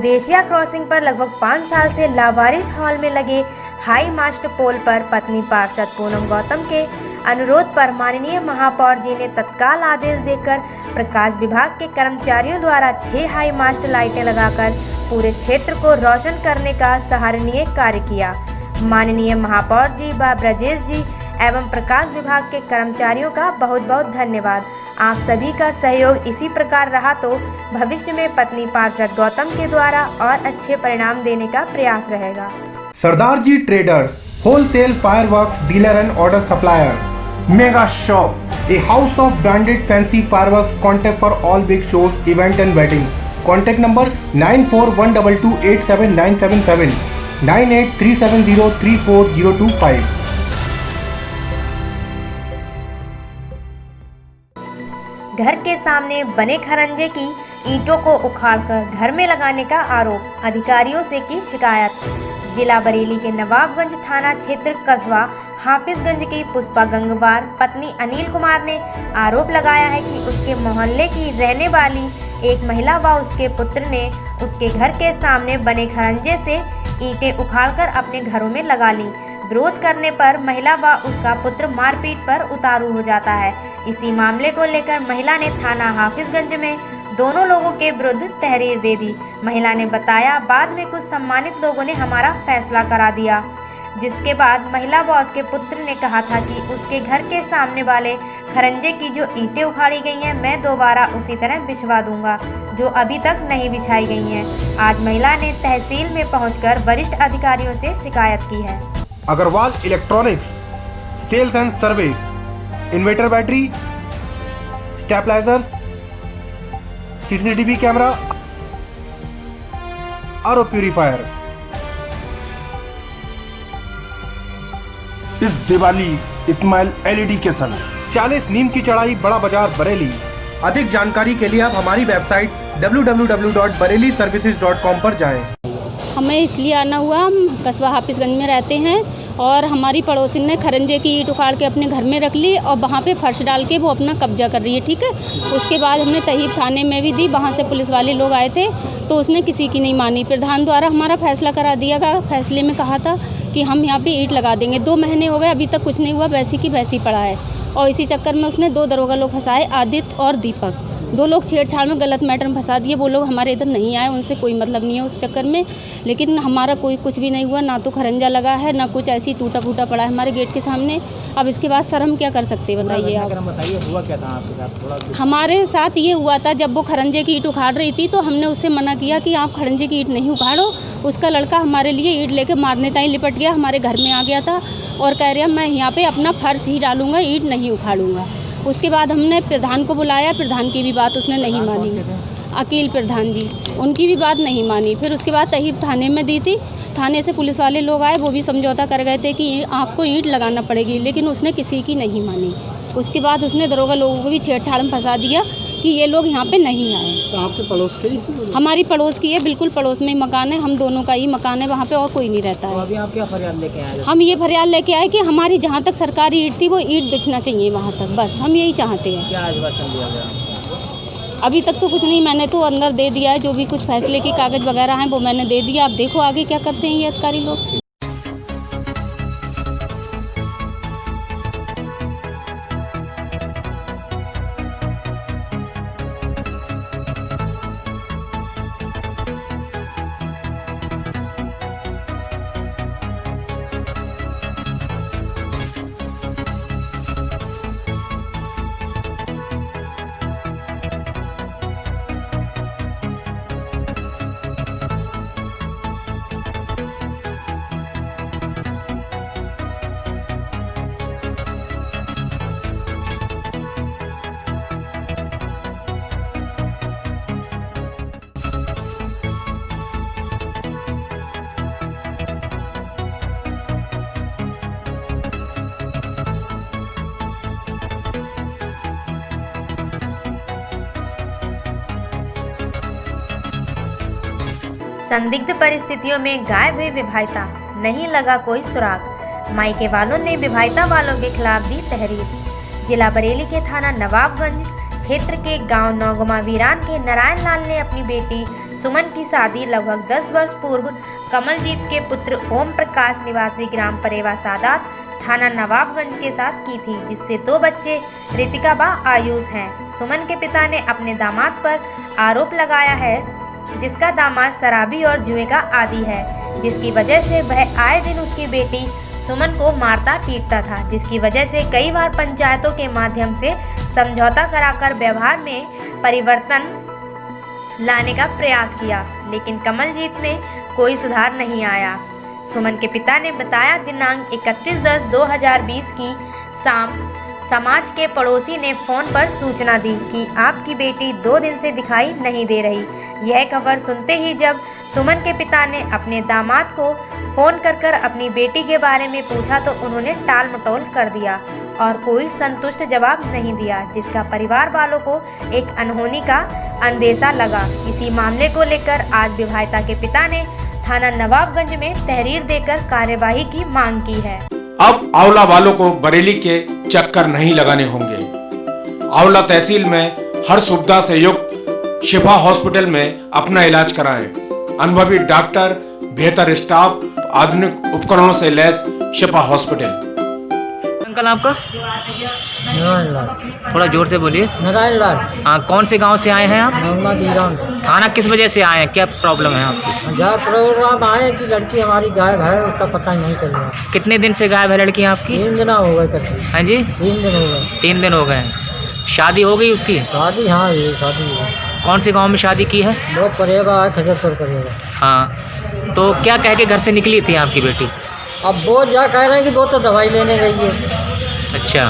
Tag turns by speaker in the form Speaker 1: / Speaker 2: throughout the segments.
Speaker 1: Madheshiya crossing पर लगभग 5 साल से लावारिस हॉल में लगे हाई मास्ट पोल पर पत्नी पार्षद पूनम गौतम के अनुरोध पर माननीय महापौर जी ने तत्काल आदेश देकर प्रकाश विभाग के कर्मचारियों द्वारा 6 हाई मास्ट लाइटें लगाकर पूरे क्षेत्र को रोशन करने का सराहनीय कार्य किया। माननीय महापौर जी व ब्रजेश जी एवं प्रकाश विभाग के कर्मचारियों का बहुत बहुत धन्यवाद। आप सभी का सहयोग इसी प्रकार रहा तो भविष्य में पत्नी पार्षद गौतम के द्वारा और अच्छे परिणाम देने का प्रयास रहेगा।
Speaker 2: Sardar ji traders, wholesale fireworks dealer and order supplier, mega shop, a house of branded fancy fireworks concept for all big shows, event and wedding. Contact number 9412287977 9837034025।
Speaker 1: घर के सामने बने खरंजे की ईंटों को उखाड़कर घर में लगाने का आरोप, अधिकारियों से की शिकायत। जिला बरेली के नवाबगंज थाना क्षेत्र कस्बा हाफिजगंज की पुष्पा गंगवार पत्नी अनिल कुमार ने आरोप लगाया है कि उसके मोहल्ले की रहने वाली एक महिला व उसके पुत्र ने उसके घर के सामने बने खरंजे से ईंटें उखाड़कर अपने घरों में लगा ली। विरोध करने पर महिला व उसका पुत्र मारपीट पर उतारू हो जाता है। इसी मामले को लेकर महिला ने थाना हाफिजगंज में दोनों लोगों के विरुद्ध तहरीर दे दी। महिला ने बताया, बाद में कुछ सम्मानित लोगों ने हमारा फैसला करा दिया, जिसके बाद महिला व उसके पुत्र ने कहा था कि उसके घर के सामने वाले खरंजे की जो ईंटें उखाड़ी गई हैं मैं दोबारा उसी तरह बिछवा दूंगा, जो अभी तक नहीं बिछाई गई हैं। आज महिला ने तहसील में पहुंचकर वरिष्ठ अधिकारियों से शिकायत की है।
Speaker 2: Agarwal electronics, sales and service, inverter battery, stabilisers, CCTV camera, RO purifier.
Speaker 3: इस दिवाली इस्माइल एलईडी के संग
Speaker 2: 40 नीम की चढ़ाई, बड़ा बाजार बरेली। अधिक जानकारी के लिए आप हमारी वेबसाइट www.bareliservices.com पर जाएं।
Speaker 4: हमें इसलिए आना हुआ, हम कस्बा हाफिजगंज में रहते हैं और हमारी पड़ोसी ने खरंजे की ईंट उखाड़ के अपने घर में रख ली और वहाँ पे फर्श डाल के वो अपना कब्जा कर रही है। ठीक है, उसके बाद हमने तहीब थाने में भी दी, वहाँ से पुलिस वाले लोग आए थे तो उसने किसी की नहीं मानी। प्रधान द्वारा हमारा फैसला करा दिया गया। फैसले में कहा था कि हम यहाँ पे ईंट लगा देंगे। 2 महीने हो गए, अभी तक कुछ नहीं हुआ, वैसी की वैसी पड़ा है। और इसी चक्कर में उसने 2 दरोगा लोग फंसाए, आदित्य और दीपक। 2 लोग छेड़छाड़ में गलत मैटर में फंसा दिए। वो लोग हमारे इधर नहीं आए, उनसे कोई मतलब नहीं है उस चक्कर में। लेकिन हमारा कोई कुछ भी नहीं हुआ, ना तो खरंजा लगा है ना कुछ, ऐसी टूटा फूटा पड़ा है हमारे गेट के सामने। अब इसके बाद सर हम क्या कर सकते हैं, बताइए आप।
Speaker 5: बताइए हुआ क्या था आपके साथ थोड़ा।
Speaker 4: हमारे साथ ये हुआ था, जब वो खरंजे की ईंट उखाड़ रही थी तो हमने उससे मना किया कि आप खरंजे की ईंट नहीं उखाड़ो। उसका लड़का हमारे लिए ईंट लेके मारने ताईं लिपट गया, हमारे घर में आ गया था और कह रहा मैं यहाँ पे अपना फर्श ही डालूंगा, ईंट नहीं उखाड़ूंगा। उसके बाद हमने प्रधान को बुलाया, प्रधान की भी बात उसने नहीं मानी। अकील प्रधान जी, उनकी भी बात नहीं मानी। फिर उसके बाद तहीब थाने में दी थी, थाने से पुलिस वाले लोग आए, वो भी समझौता कर गए थे कि आपको ईंट लगाना पड़ेगी, लेकिन उसने किसी की नहीं मानी। उसके बाद उसने दरोगा लोगों को भी छेड़छाड़ में फंसा दिया कि ये लोग यहाँ पे नहीं आए।
Speaker 5: तो आपके पड़ोस के?
Speaker 4: हमारी पड़ोस की है, बिल्कुल पड़ोस में ही मकान है, हम दोनों का ही मकान है, वहाँ पे और कोई नहीं रहता
Speaker 5: तो
Speaker 4: है।
Speaker 5: अभी आप क्या फरियाद लेके आए?
Speaker 4: हम ये फरियाद लेके आए कि हमारी जहाँ तक सरकारी ईंट थी वो ईंट बेचना चाहिए वहाँ तक, बस हम यही चाहते हैं।
Speaker 5: क्या आश्वासन दिया गया?
Speaker 4: अभी तक तो कुछ नहीं, मैंने तो अंदर दे दिया है, जो भी कुछ फैसले के कागज़ वगैरह हैं वो मैंने दे दिया। अब देखो आगे क्या करते हैं ये अधिकारी लोग।
Speaker 1: संदिग्ध परिस्थितियों में गायब हुई विवाहिता, नहीं लगा कोई सुराग। मायके वालों ने विवाहिता वालों के खिलाफ दी तहरीर। जिला बरेली के थाना नवाबगंज क्षेत्र के गांव नौगमा वीरान के नारायण लाल ने अपनी बेटी सुमन की शादी लगभग 10 वर्ष पूर्व कमलजीत के पुत्र ओम प्रकाश निवासी ग्राम परेवा सादात थाना नवाबगंज के साथ की थी, जिससे 2 बच्चे रितिका व आयुष हैं। सुमन के पिता ने अपने दामाद पर आरोप लगाया है, जिसका दामाद शराबी और जुए का आदी है, जिसकी वजह से वह आए दिन उसकी बेटी सुमन को मारता पीटता था, जिसकी वजह से कई बार पंचायतों के माध्यम से समझौता कराकर व्यवहार में परिवर्तन लाने का प्रयास किया, लेकिन कमलजीत में कोई सुधार नहीं आया। सुमन के पिता ने बताया, दिनांक 31/10/2020 की शाम समाज के पड़ोसी ने फोन पर सूचना दी कि आपकी बेटी 2 दिन से दिखाई नहीं दे रही। यह खबर सुनते ही जब सुमन के पिता ने अपने दामाद को फोन कर अपनी बेटी के बारे में पूछा तो उन्होंने टाल मटोल कर दिया और कोई संतुष्ट जवाब नहीं दिया, जिसका परिवार वालों को एक अनहोनी का अंदेशा लगा। इसी मामले को लेकर आज विवाहिता के पिता ने थाना नवाबगंज में तहरीर देकर कार्यवाही की मांग की है।
Speaker 6: अब आंवला वालों को बरेली के चक्कर नहीं लगाने होंगे। आंवला तहसील में हर सुविधा से युक्त शिफा हॉस्पिटल में अपना इलाज कराएं। अनुभवी डॉक्टर, बेहतर स्टाफ, आधुनिक उपकरणों से लैस शिफा हॉस्पिटल।
Speaker 5: अंकल आपका
Speaker 7: नारायण लाल।
Speaker 5: थोड़ा जोर से बोलिए।
Speaker 7: नारायण लाल।
Speaker 5: हाँ, कौन से गांव से आए हैं आप?
Speaker 7: मामला दीरान।
Speaker 5: थाना किस वजह से आए हैं, क्या प्रॉब्लम है आपकी?
Speaker 7: जहाँ प्रोग्राम आए कि लड़की हमारी गायब है, उसका पता ही नहीं चल रहा।
Speaker 5: कितने दिन से गायब है लड़की आपकी?
Speaker 7: 3 दिन हो गए करके।
Speaker 5: हाँ जी,
Speaker 7: 3 दिन हो गए।
Speaker 5: 3 दिन हो गए। शादी हो गई उसकी?
Speaker 7: शादी, हाँ ये शादी है।
Speaker 5: कौन से गांव में शादी की है?
Speaker 7: वो परेगा है, खजरपुर परेगा।
Speaker 5: हाँ, तो क्या कह के घर से निकली थी आपकी बेटी?
Speaker 7: अब वो जा कह रहे हैं कि वो तो दवाई लेने गई है।
Speaker 5: अच्छा,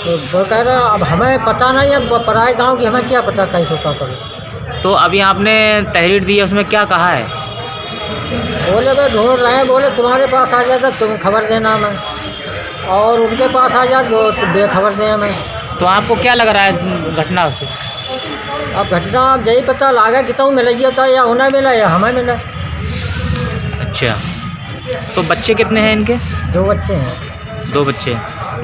Speaker 7: तो वो कह रहा अब हमें पता नहीं, अब पराए गाँव की हमें क्या पता कैसे होता करे।
Speaker 5: तो अभी आपने तहरीर दी है, उसमें क्या कहा है?
Speaker 7: बोले भाई ढूंढ रहे हैं, बोले तुम्हारे पास आ जाता तुम खबर देना हमें, और उनके पास आ जाए तो बेखबर दें हमें।
Speaker 5: तो आपको क्या लग रहा है घटना से?
Speaker 7: अब घटना अब यही पता लगा कि तुम मिला था या उन्हें मिला या हमें मिला।
Speaker 5: अच्छा, तो बच्चे कितने हैं इनके?
Speaker 7: 2 बच्चे हैं।
Speaker 5: 2 बच्चे।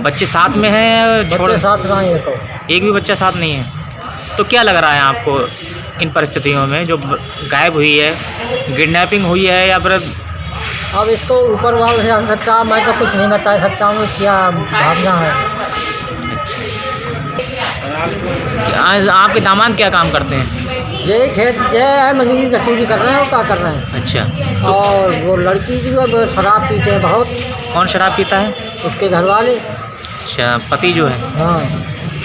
Speaker 5: बच्चे साथ में हैं?
Speaker 7: बच्चे साथ रहे हैं तो
Speaker 5: एक भी बच्चा साथ नहीं है। तो क्या लग रहा है आपको इन परिस्थितियों में जो गायब हुई है, किडनैपिंग हुई है या फिर?
Speaker 7: अब इसको ऊपर वाला जान सकता है, मैं तो कुछ नहीं बता सकता हूँ क्या भावना है।
Speaker 5: आपके दामाद क्या काम करते हैं?
Speaker 7: ये खेत जो है मजदूरी दस्तूरी कर रहे हैं और क्या कर रहे हैं।
Speaker 5: अच्छा,
Speaker 7: और वो लड़की जो है वो शराब पीते हैं बहुत।
Speaker 5: कौन शराब पीता है?
Speaker 7: उसके घर वाले।
Speaker 5: अच्छा, पति जो है।
Speaker 7: हाँ,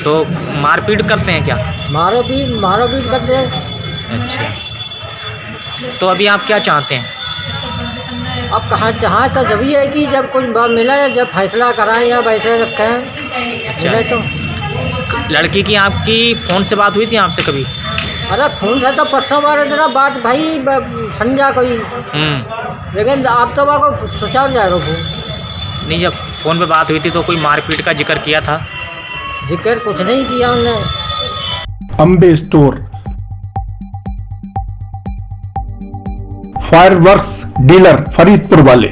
Speaker 5: तो मारपीट करते हैं क्या?
Speaker 7: मारो पीट करते हैं।
Speaker 5: अच्छा, तो अभी आप क्या चाहते हैं?
Speaker 7: अब कहाँ चाहे तो जब है कि जब कुछ मिला, जब फैसला कराएं या वैसे रखें।
Speaker 5: अच्छा,
Speaker 7: तो
Speaker 5: लड़की की आपकी फ़ोन से बात हुई थी आपसे कभी?
Speaker 7: अरे फोन से तो 500 बार इतना बात भाई समझा कोई, लेकिन आप तो को सोचा जा रहा हूँ।
Speaker 5: नहीं, जब फ़ोन पे बात हुई थी तो कोई मारपीट का जिक्र किया था?
Speaker 7: जिक्र कुछ नहीं किया उन्होंने।
Speaker 2: Ambe store fireworks dealer Faridpur वाले,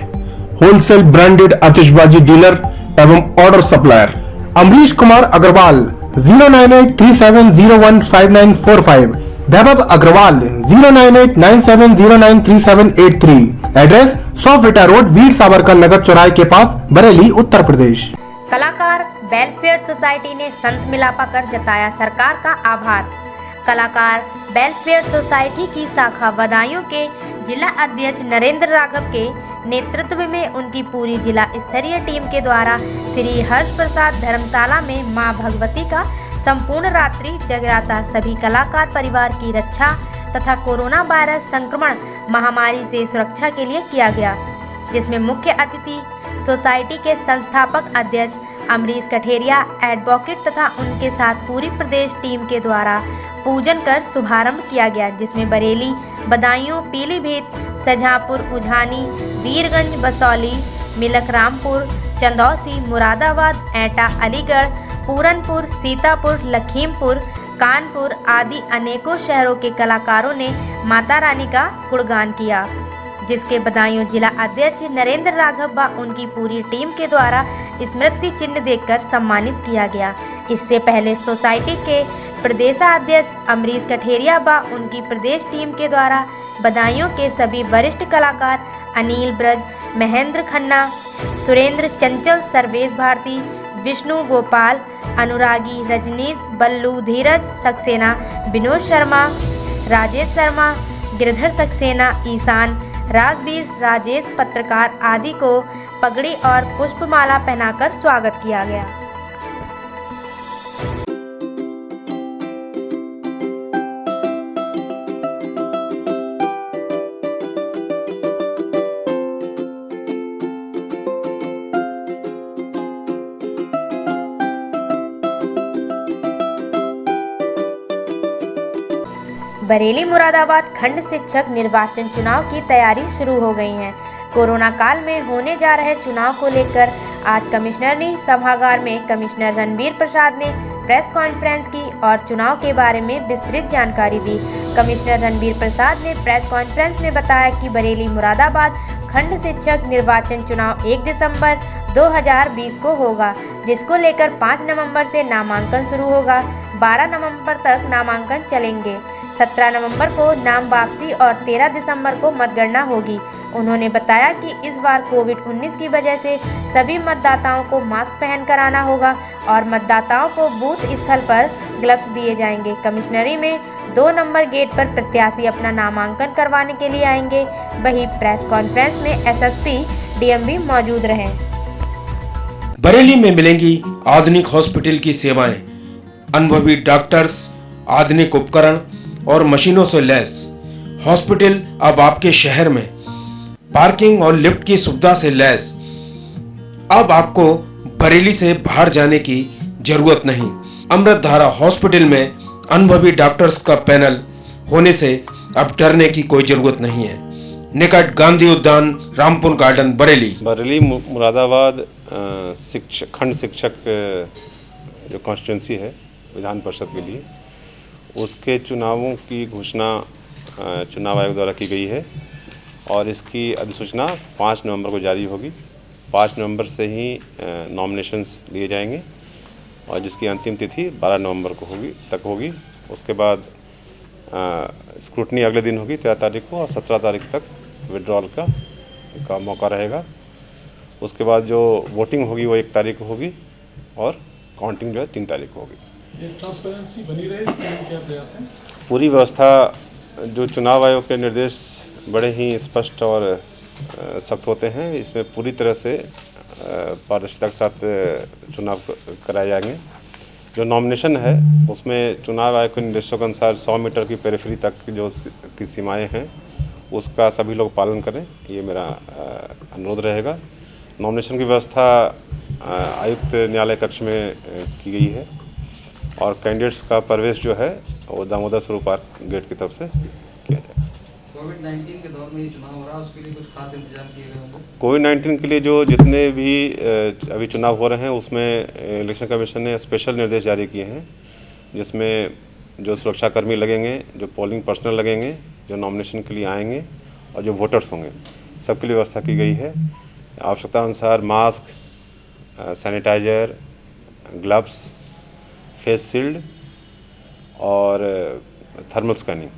Speaker 2: होलसेल ब्रांडेड आतिशबाजी डीलर एवं ऑर्डर सप्लायर अमरीश कुमार अग्रवाल 09837015945, वैभव Agarwal 09897093783, address 100 FITA road, Veer Savarkar Nagar चौराहे के पास, बरेली, उत्तर प्रदेश।
Speaker 1: कलाकार वेलफेयर सोसाइटी ने संत मिलापा कर जताया सरकार का आभार। कलाकार वेलफेयर सोसाइटी की शाखा बदायूं के जिला अध्यक्ष नरेंद्र राघव के नेतृत्व में उनकी पूरी जिला स्तरीय टीम के द्वारा श्री हर्ष प्रसाद धर्मशाला में मां भगवती का संपूर्ण रात्रि जगराता सभी कलाकार परिवार की रक्षा तथा कोरोना वायरस संक्रमण महामारी से सुरक्षा के लिए किया गया, जिसमें मुख्य अतिथि सोसाइटी के संस्थापक अध्यक्ष अमरीश कठेरिया एडवोकेट तथा उनके साथ पूरी प्रदेश टीम के द्वारा पूजन कर शुभारंभ किया गया, जिसमें बरेली, बदायूं, पीलीभीत, शाहजहांपुर, उझानी, वीरगंज, बसौली, मिलकरामपुर, चंदौसी, मुरादाबाद, एटा, अलीगढ़, पूरनपुर, सीतापुर, लखीमपुर, कानपुर आदि अनेकों शहरों के कलाकारों ने माता रानी का गुणगान किया, जिसके बदायूं जिला अध्यक्ष नरेंद्र राघव व उनकी पूरी टीम के द्वारा स्मृति चिन्ह देकर सम्मानित किया गया। इससे पहले सोसाइटी के प्रदेशाध्यक्ष अमरीश कठेरिया व उनकी प्रदेश टीम के द्वारा बधाइयों के सभी वरिष्ठ कलाकार अनिल ब्रज, महेंद्र खन्ना, सुरेंद्र चंचल, सर्वेश भारती, विष्णु गोपाल, अनुरागी, रजनीश, बल्लू, धीरज सक्सेना, विनोद शर्मा, राजेश शर्मा, गिरधर सक्सेना, ईशान, राजवीर, राजेश, पत्रकार आदि को पगड़ी और पुष्पमाला पहनाकर स्वागत किया गया। बरेली मुरादाबाद खंड शिक्षक निर्वाचन चुनाव की तैयारी शुरू हो गई है। कोरोना काल में होने जा रहे चुनाव को लेकर आज कमिश्नरी सभागार में कमिश्नर रणबीर प्रसाद ने प्रेस कॉन्फ्रेंस की और चुनाव के बारे में विस्तृत जानकारी दी। कमिश्नर रणबीर प्रसाद ने प्रेस कॉन्फ्रेंस में बताया कि बरेली मुरादाबाद खंड शिक्षक निर्वाचन चुनाव 1 दिसंबर 2020 को होगा, जिसको लेकर 5 नवंबर से नामांकन शुरू होगा। 12 नवंबर तक नामांकन चलेंगे। 17 नवंबर को नाम वापसी और 13 दिसंबर को मतगणना होगी। उन्होंने बताया कि इस बार कोविड-19 की वजह से सभी मतदाताओं को मास्क पहनकर आना होगा और मतदाताओं को बूथ स्थल पर ग्लव्स दिए जाएंगे। कमिश्नरी में 2 नंबर गेट पर प्रत्याशी अपना नामांकन करवाने के लिए आएंगे। वहीं प्रेस कॉन्फ्रेंस में एसएसपी डीएम भी मौजूद रहे।
Speaker 6: बरेली में मिलेंगी आधुनिक हॉस्पिटल की सेवाएं, अनुभवी डॉक्टर्स, आधुनिक उपकरण और मशीनों से लैस हॉस्पिटल अब आपके शहर में पार्किंग और लिफ्ट की सुविधा से लैस। अब आपको बरेली से बाहर जाने की जरूरत नहीं। अमृतधारा हॉस्पिटल में अनुभवी डॉक्टर्स का पैनल होने से अब डरने की कोई जरूरत नहीं है। निकट गांधी उद्यान, रामपुर गार्डन, बरेली।
Speaker 8: बरेली मुरादाबाद खंड शिक्षक जो कॉन्स्टिट्यूंसी है विधान परिषद के लिए, उसके चुनावों की घोषणा चुनाव आयोग द्वारा की गई है और इसकी अधिसूचना 5 नवंबर को जारी होगी। 5 नवंबर से ही नॉमिनेशंस लिए जाएंगे और जिसकी अंतिम तिथि 12 नवंबर को होगी। उसके बाद स्क्रूटनी अगले दिन होगी 13 तारीख को और 17 तारीख तक विड्रॉल का मौका रहेगा। उसके बाद जो वोटिंग होगी वो 1 तारीख को होगी और काउंटिंग जो है 3 तारीख को होगी।
Speaker 9: ये ट्रांसपेरेंसी बनी रहे, इसके लिए क्या प्रयास है?
Speaker 8: पूरी व्यवस्था, जो चुनाव आयोग के निर्देश बड़े ही स्पष्ट और सख्त होते हैं, इसमें पूरी तरह से पारदर्शिता के साथ चुनाव कराए जाएंगे। जो नॉमिनेशन है उसमें चुनाव आयोग के निर्देशों के अनुसार 100 मीटर की पेरिफेरी तक जो की सीमाएं हैं उसका सभी लोग पालन करें, ये मेरा अनुरोध रहेगा। नॉमिनेशन की व्यवस्था आयुक्त न्यायालय कक्ष में की गई है और कैंडिडेट्स का प्रवेश जो है वो दामोदर स्वरूप पार्क गेट की तरफ से किया जाएगा।
Speaker 10: कोविड-19 के दौर में ये चुनाव हो रहा है, उसके लिए कुछ खास इंतजाम किए गए होंगे?
Speaker 8: कोविड-19 के लिए जो जितने भी अभी चुनाव हो रहे हैं उसमें इलेक्शन कमीशन ने स्पेशल निर्देश जारी किए हैं, जिसमें जो सुरक्षाकर्मी लगेंगे, जो पोलिंग पर्सनल लगेंगे, जो नॉमिनेशन के लिए आएंगे और जो वोटर्स होंगे, सबके लिए व्यवस्था की गई है। आवश्यकता अनुसार mask, sanitiser, gloves, face shield और थर्मल स्कैनिंग,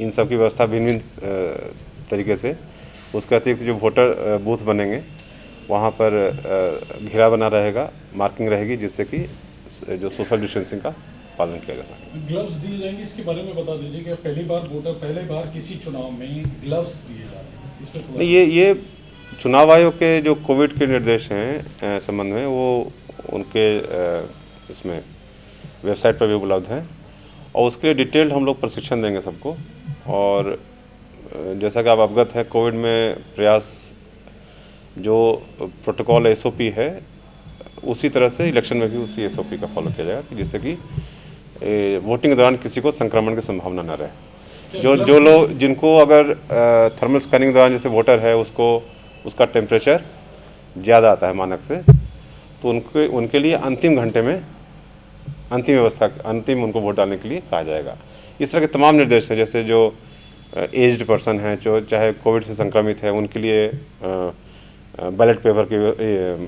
Speaker 8: इन सब की व्यवस्था भिन्न तरीके से। उसके अतिरिक्त जो वोटर बूथ बनेंगे वहाँ पर घेरा बना रहेगा, मार्किंग रहेगी, जिससे कि जो सोशल डिस्टेंसिंग का पालन किया जा सके।
Speaker 9: ग्लव्स दिए जाएंगे, इसके बारे में बता दीजिए कि पहली बार किसी चुनाव में ग्लव्स दिए जा रहे हैं, इस पर
Speaker 8: ये चुनाव आयोग के जो कोविड के निर्देश हैं संबंध में, वो उनके इसमें वेबसाइट पर भी उपलब्ध हैं और उसके लिए डिटेल्ड हम लोग प्रशिक्षण देंगे सबको। और जैसा कि आप अवगत हैं, कोविड में प्रयास जो प्रोटोकॉल एसओपी है उसी तरह से इलेक्शन में भी उसी एसओपी का फॉलो किया जाएगा, जिससे कि वोटिंग के दौरान किसी को संक्रमण की संभावना न रहे। जो लोग जिनको अगर थर्मल स्कैनिंग दौरान जैसे वोटर है उसका टेम्परेचर ज़्यादा आता है मानक से, तो उनके लिए अंतिम घंटे में अंतिम उनको वोट डालने के लिए कहा जाएगा। इस तरह के तमाम निर्देश हैं। जैसे जो एज्ड पर्सन हैं, जो चाहे कोविड से संक्रमित है, उनके लिए बैलेट पेपर की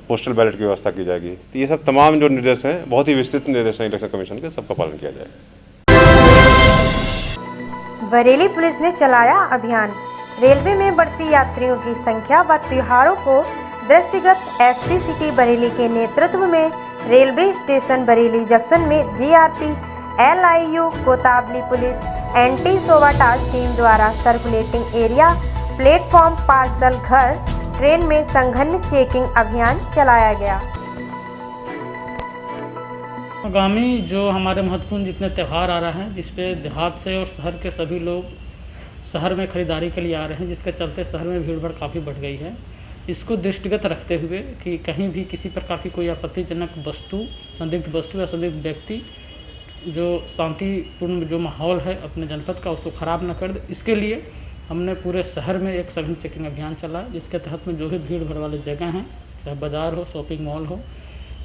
Speaker 8: पोस्टल बैलेट की व्यवस्था की जाएगी। तो ये सब तमाम जो निर्देश हैं, बहुत ही विस्तृत निर्देश हैं इलेक्शन कमीशन के, सबका पालन किया जाएगा।
Speaker 1: बरेली पुलिस ने चलाया अभियान। रेलवे में बढ़ती यात्रियों की संख्या व त्योहारों को दृष्टिगत एसपी सिटी बरेली के नेतृत्व में रेलवे स्टेशन बरेली जंक्शन में जीआरपी LIU कोताबली पुलिस एंटी सोबाटाज टीम द्वारा सर्कुलेटिंग एरिया, प्लेटफॉर्म, पार्सल घर, ट्रेन में संघन चेकिंग अभियान चलाया गया।
Speaker 11: आगामी जो हमारे महत्वपूर्ण जितने त्यौहार आ रहे हैं, जिसपे देहात से और शहर के सभी लोग शहर में खरीदारी के लिए आ रहे हैं, जिसके चलते शहर में भीड़ भाड़ काफ़ी बढ़ गई है। इसको दृष्टिगत रखते हुए कि कहीं भी किसी प्रकार की कोई आपत्तिजनक वस्तु, संदिग्ध वस्तु या संदिग्ध व्यक्ति जो शांतिपूर्ण जो माहौल है अपने जनपद का, उसको ख़राब न कर दे, इसके लिए हमने पूरे शहर में एक सघन चेकिंग अभियान चला, जिसके तहत में जो भी भीड़ भाड़ वाले जगह हैं, चाहे बाज़ार हो, शॉपिंग मॉल हो,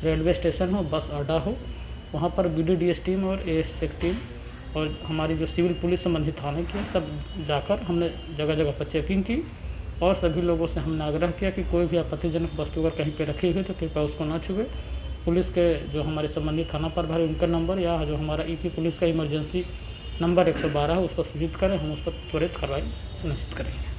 Speaker 11: रेलवे स्टेशन हो, बस अड्डा हो, वहाँ पर BDDS टीम और ASC टीम और हमारी जो सिविल पुलिस संबंधित थाने की सब जाकर हमने जगह जगह पर चेकिंग की और सभी लोगों से हमने आग्रह किया कि कोई भी आपत्तिजनक वस्तु अगर कहीं पे रखी हुई तो कृपया उसको न छुए। पुलिस के जो हमारे संबंधित थाना प्रभारी उनका नंबर या जो हमारा EP पुलिस का इमरजेंसी नंबर 112 है, उस पर सूचित करें, हम उस पर त्वरित कार्रवाई सुनिश्चित करेंगे।